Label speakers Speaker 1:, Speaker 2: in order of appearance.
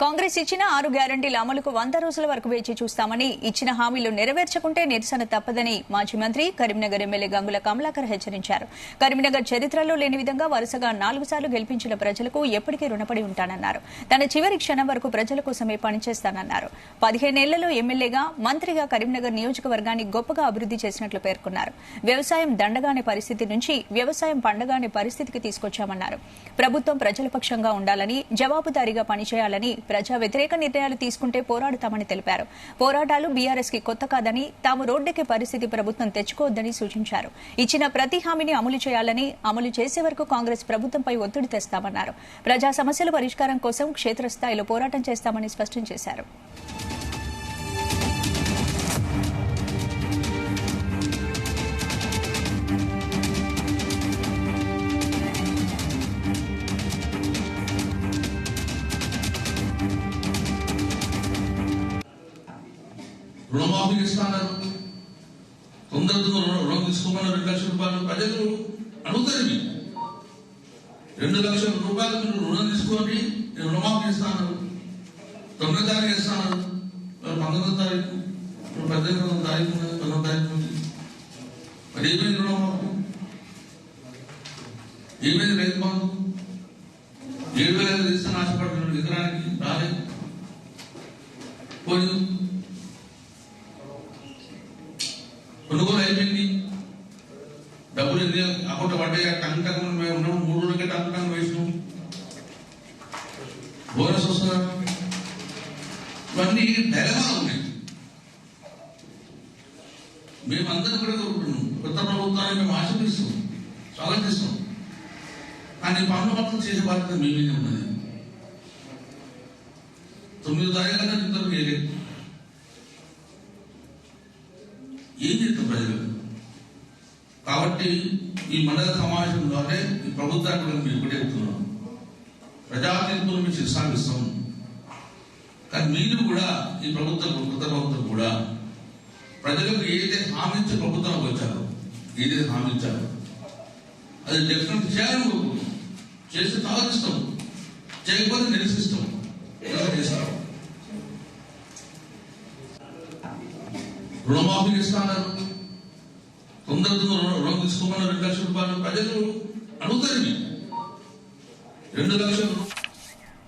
Speaker 1: కాంగ్రెస్ ఇచ్చిన 6 గ్యారంటీల అమలుకు 100 రోజుల వరకు వేచి చూస్తామని, ఇచ్చిన హామీలు నెరవేర్చకుంటే నిరసన తప్పదని మాజీ మంత్రి కరీంనగర్ ఎమ్మెల్యే గంగుల కమలాకర్ హెచ్చరించారు. కరీంనగర్ చరిత్రలో లేని విధంగా వరుసగా 4 సార్లు గెలిపించిన ప్రజలకు ఎప్పటికీ రుణపడి ఉంటానన్నారు. తన చివరి క్షణం వరకు ప్రజల కోసమే పనిచేస్తానన్నారు. 15 ఏళ్లలో ఎమ్మెల్యేగా, మంత్రిగా కరీంనగర్ నియోజకవర్గాన్ని గొప్పగా అభివృద్ది చేసినట్లు పేర్కొన్నారు. వ్యవసాయం దండగానే పరిస్థితి నుంచి వ్యవసాయం పండగానే పరిస్థితికి తీసుకొచ్చామన్నారు. ప్రభుత్వం ప్రజల పక్షంగా ఉండాలని, జవాబుదారీగా పనిచేయాలని, ప్రజా వ్యతిరేక నిర్ణయాలు తీసుకుంటే పోరాడుతామని తెలిపారు. పోరాటాలు బీఆర్ఎస్ కి కొత్త కాదని, తాము రోడ్డెక్కే పరిస్థితి ప్రభుత్వం తెచ్చుకోవద్దని సూచించారు. ఇచ్చిన ప్రతి హామీని అమలు చేయాలని, అమలు చేసే వరకు కాంగ్రెస్ ప్రభుత్వంపై ఒత్తిడి తెస్తామన్నారు. ప్రజా సమస్యల పరిష్కారం కోసం క్షేత్రస్థాయిలో పోరాటం చేస్తామని స్పష్టం చేశారు.
Speaker 2: రుణమాఫీ ఇస్తున్నారు, తొందరగా రుణం తీసుకోమన్నారు. 2 లక్షల రూపాయలు ప్రజలు అడుగుతారు. 2 లక్షల రూపాయలు మీరు రుణం తీసుకోండి, నేను రుణమాఫీ ఇస్తాను, 9వ తారీఖు ఇస్తాను, 19వ తారీఖు, 18వ తారీఖు, 19వ తారీఖు నుంచి మరి ఏమైంది రుణమాఫీ? ఏమైంది రైతు బంధు? 7,000 ఇస్తాను ఆశపడుతున్నాడు, ఎకరానికి రాలేదు. పోయి కొనుగోలు అయిపోయింది, డబ్బులు అకౌంట్ పడ్డాయి. టంకం మేము ఉన్నాం, 3 రోజులకే టంకం వేసినాం, బోనస్ వస్తుందా? ఇవన్నీ డైలమాలు ఉన్నాయి. మేమందరం కూడా కోరుకుంటున్నాం, కొత్త ప్రభుత్వాన్ని మేము ఆశీర్వదిస్తాం, స్వాగతిస్తాం. కానీ పనులు మాత్రం చేసే బాధ్యత మీ మీద ఉన్నది. 9వ తారీఖు ఇంతవరకు వేయలేదు. ఏం చేస్తాం ప్రజలు? కాబట్టి ఈ మండల సమావేశంలోనే ఈ ప్రభుత్వానికి మేము ఇప్పుడే చెప్తున్నాం, ప్రజా తీర్పును మేము శిక్షాపిస్తాం. కానీ మీరు కూడా ఈ ప్రభుత్వం, కొత్త ప్రభుత్వం కూడా ప్రజలకు ఏదైతే హామీ ఇచ్చే ప్రభుత్వానికి వచ్చారో, ఏదైతే హామీ ఇచ్చారో అది డెఫినెట్ చేయాలని కోరుకుంటాం. చేస్తే స్వాగతిస్తాం, చేయకపోతే నిరసిస్తాం, చేస్తాం. రుణమాఫీ ఇస్తున్నారు, తొందరగా రుణం తీసుకోమన్నారు. 2 లక్షల రూపాయలు ప్రజలు అడుగుతారు. 2 లక్షల